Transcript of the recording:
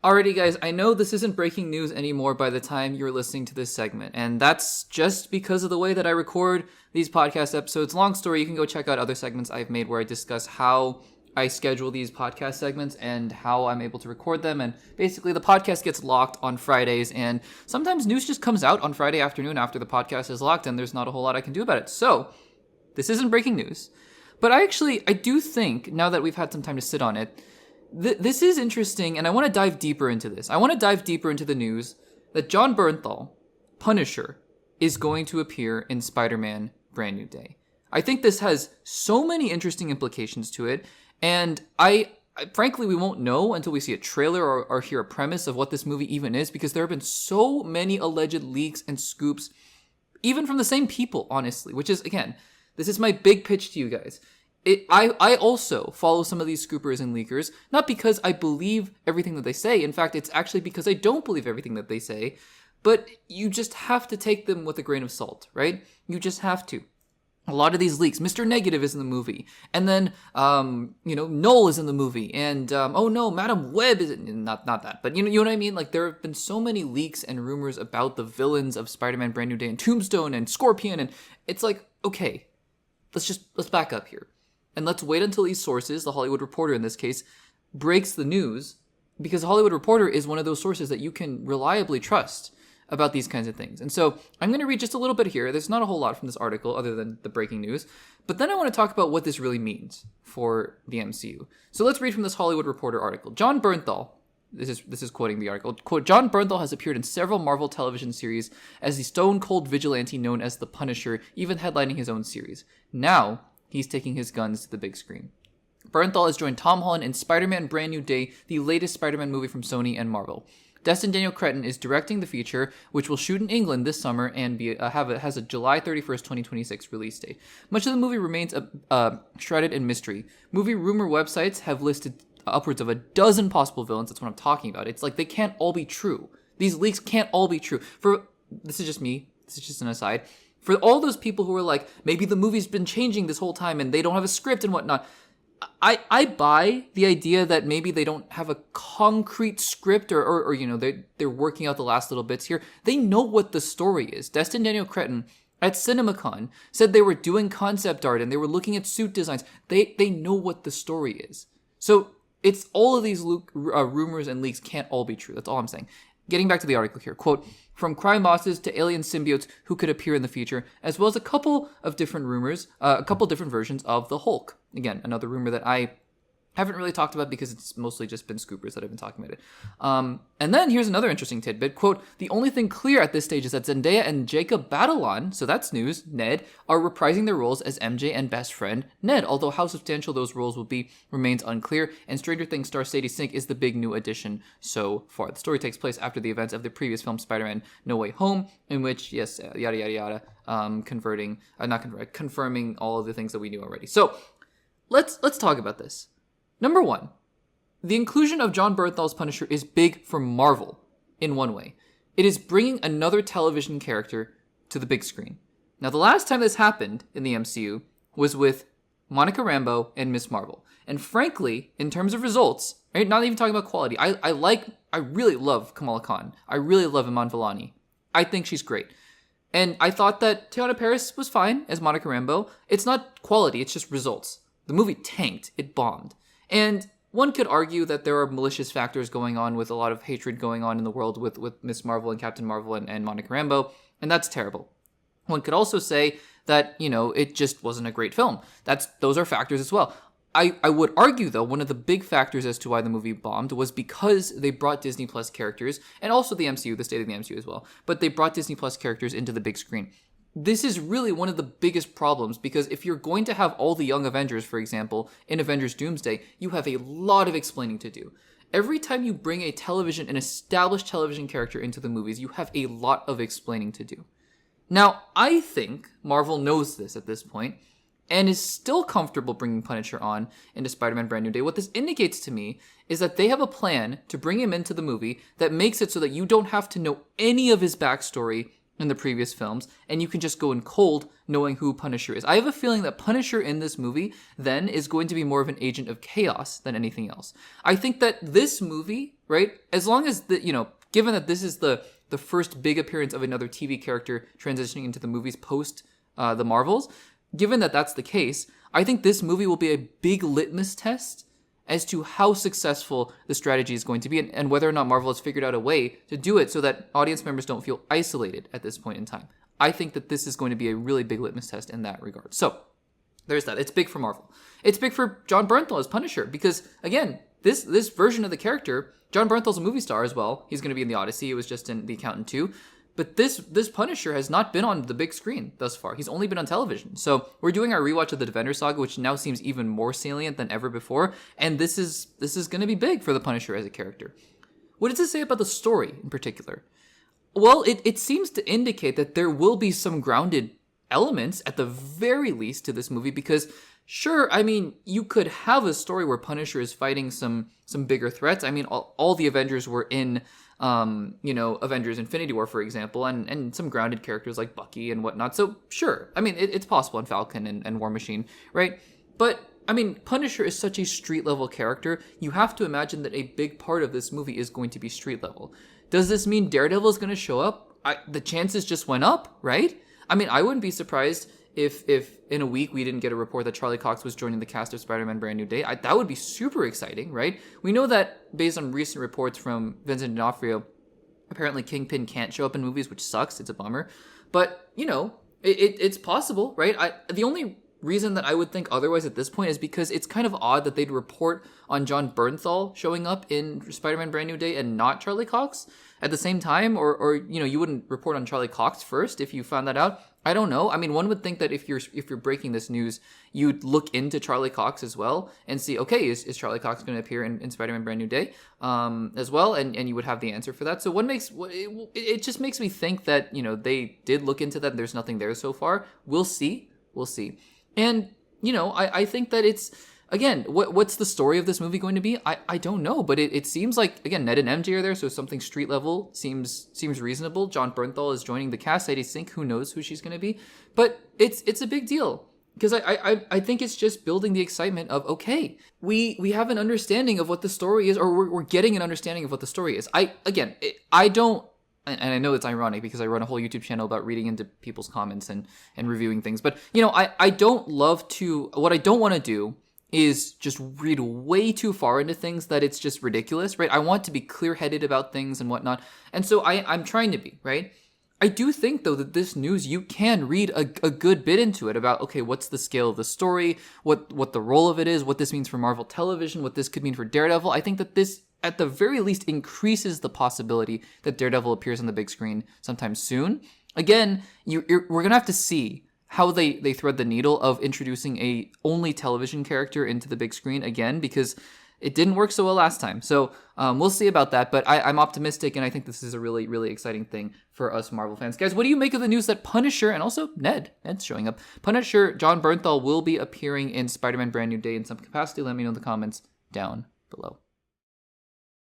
Alrighty, guys, I know this isn't breaking news anymore by the time you're listening to this segment, and that's just because of the way that I record these podcast episodes. Long story, you can go check out other segments I've made where I discuss how I schedule these podcast segments and how I'm able to record them, and basically the podcast gets locked on Fridays, and sometimes news just comes out on Friday afternoon after the podcast is locked, and there's not a whole lot I can do about it. So, this isn't breaking news, but I do think, now that we've had some time to sit on it, this is interesting, and I want to dive deeper into this. I want to dive deeper into the news that Jon Bernthal, Punisher, is going to appear in Spider-Man Brand New Day. I think this has so many interesting implications to it, and I frankly, we won't know until we see a trailer or hear a premise of what this movie even is, because there have been so many alleged leaks and scoops, even from the same people, honestly, which is, again, this is my big pitch to you guys. I also follow some of these scoopers and leakers, not because I believe everything that they say. In fact, it's actually because I don't believe everything that they say. But you just have to take them with a grain of salt, right? You just have to. A lot of these leaks, Mr. Negative is in the movie. And then, Null is in the movie. And, Madam Web is in, not that. But you know what I mean? Like, there have been so many leaks and rumors about the villains of Spider-Man Brand New Day and Tombstone and Scorpion. And it's like, okay, let's back up here. And let's wait until these sources, the Hollywood Reporter in this case, breaks the news, because the Hollywood Reporter is one of those sources that you can reliably trust about these kinds of things. And so I'm going to read just a little bit here. There's not a whole lot from this article other than the breaking news. But then I want to talk about what this really means for the MCU. So let's read from this Hollywood Reporter article. Jon Bernthal, this is quoting the article, quote, Jon Bernthal has appeared in several Marvel television series as the stone-cold vigilante known as the Punisher, even headlining his own series. Now, he's taking his guns to the big screen. Bernthal has joined Tom Holland in Spider-Man Brand New Day, the latest Spider-Man movie from Sony and Marvel. Destin Daniel Cretton is directing the feature, which will shoot in England this summer and has a July 31st, 2026 release date. Much of the movie remains shrouded in mystery. Movie rumor websites have listed upwards of a dozen possible villains. That's what I'm talking about. It's like they can't all be true. These leaks can't all be true. This is just me. This is just an aside. For all those people who are like, maybe the movie's been changing this whole time and they don't have a script and whatnot, I buy the idea that maybe they don't have a concrete script or they're working out the last little bits here. They know what the story is. Destin Daniel Cretton at CinemaCon said they were doing concept art and they were looking at suit designs. They know what the story is. So it's all of these rumors and leaks can't all be true. That's all I'm saying. Getting back to the article here, quote, from crime bosses to alien symbiotes who could appear in the future, as well as a couple of different rumors, a couple different versions of the Hulk. Again, another rumor that I haven't really talked about because it's mostly just been scoopers that have been talking about it. And then here's another interesting tidbit. Quote, the only thing clear at this stage is that Zendaya and JACOB Batalon, so that's news, Ned, are reprising their roles as MJ and best friend Ned, although how substantial those roles will be remains unclear, and Stranger Things star Sadie Sink is the big new addition so far. The story takes place after the events of the previous film Spider-Man No Way Home, in which, yes, yada yada yada, confirming all of the things that we knew already. So, let's talk about this. Number one, the inclusion of Jon Bernthal's Punisher is big for Marvel in one way. It is bringing another television character to the big screen. Now, the last time this happened in the MCU was with Monica Rambeau and Ms. Marvel. And frankly, in terms of results, right, not even talking about quality, I really love Kamala Khan. I really love Iman Vellani. I think she's great. And I thought that Teyonah Parris was fine as Monica Rambeau. It's not quality, it's just results. The movie tanked. It bombed. And one could argue that there are malicious factors going on with a lot of hatred going on in the world with Ms. Marvel and Captain Marvel and Monica Rambeau, and that's terrible. One could also say that, it just wasn't a great film. Those are factors as well. I would argue, though, one of the big factors as to why the movie bombed was because they brought Disney Plus characters, and also the MCU, the state of the MCU as well, but they brought Disney Plus characters into the big screen. This is really one of the biggest problems, because if you're going to have all the young Avengers, for example, in Avengers Doomsday, you have a lot of explaining to do. Every time you bring an established television character into the movies, you have a lot of explaining to do. Now, I think Marvel knows this at this point, and is still comfortable bringing Punisher on into Spider-Man Brand New Day. What this indicates to me is that they have a plan to bring him into the movie that makes it so that you don't have to know any of his backstory in the previous films, and you can just go in cold knowing who Punisher is. I have a feeling that Punisher in this movie then is going to be more of an agent of chaos than anything else. I think that this movie, right? As long as given that this is the first big appearance of another TV character transitioning into the movies post the Marvels, given that that's the case, I think this movie will be a big litmus test as to how successful the strategy is going to be and whether or not Marvel has figured out a way to do it so that audience members don't feel isolated at this point in time. I think that this is going to be a really big litmus test in that regard. So there's that. It's big for Marvel. It's big for Jon Bernthal as Punisher because, again, this version of the character, Jon Bernthal's a movie star as well. He's going to be in The Odyssey. He was just in The Accountant 2. But this Punisher has not been on the big screen thus far. He's only been on television. So we're doing our rewatch of the Defender Saga, which now seems even more salient than ever before. And this is going to be big for the Punisher as a character. What does it say about the story in particular? Well, it seems to indicate that there will be some grounded elements, at the very least, to this movie. Because, sure, I mean, you could have a story where Punisher is fighting some bigger threats. I mean, all the Avengers were in Avengers Infinity War, for example, and some grounded characters like Bucky and whatnot. So, sure, I mean, it's possible in Falcon and War Machine, right? But, I mean, Punisher is such a street-level character, you have to imagine that a big part of this movie is going to be street-level. Does this mean Daredevil is going to show up? The chances just went up, right? I mean, I wouldn't be surprised if in a week we didn't get a report that Charlie Cox was joining the cast of Spider-Man Brand New Day. That would be super exciting, right? We know that based on recent reports from Vincent D'Onofrio, apparently Kingpin can't show up in movies, which sucks. It's a bummer. But, it's possible, right? The only reason that I would think otherwise at this point is because it's kind of odd that they'd report on Jon Bernthal showing up in Spider-Man Brand New Day and not Charlie Cox at the same time, or you wouldn't report on Charlie Cox first if you found that out. I don't know. I mean, one would think that if you're breaking this news, you'd look into Charlie Cox as well and see, okay, is Charlie Cox going to appear in Spider-Man Brand New Day as well? And you would have the answer for that. So it just makes me think that, they did look into that and there's nothing there so far. We'll see. And, I think that it's, again, what's the story of this movie going to be? I don't know, but it seems like, again, Ned and MJ are there, so something street level seems reasonable. Jon Bernthal is joining the cast. Sadie Sink, who knows who she's going to be? But it's a big deal because I think it's just building the excitement of, okay, we have an understanding of what the story is, or we're getting an understanding of what the story is. I don't. And I know it's ironic because I run a whole YouTube channel about reading into people's comments and reviewing things. But, I don't love to... What I don't want to do is just read way too far into things that it's just ridiculous, right? I want to be clear-headed about things and whatnot. And so I'm trying to be, right? I do think, though, that this news, you can read a good bit into it about, okay, what's the scale of the story, what the role of it is, what this means for Marvel Television, what this could mean for Daredevil. I think that this, at the very least, increases the possibility that Daredevil appears on the big screen sometime soon. Again, we're going to have to see how they thread the needle of introducing a only television character into the big screen again, because it didn't work so well last time. So we'll see about that, but I'm optimistic, and I think this is a really, really exciting thing for us Marvel fans. Guys, what do you make of the news that Punisher, and also Ned's showing up, Punisher, Jon Bernthal will be appearing in Spider-Man Brand New Day in some capacity? Let me know in the comments down below.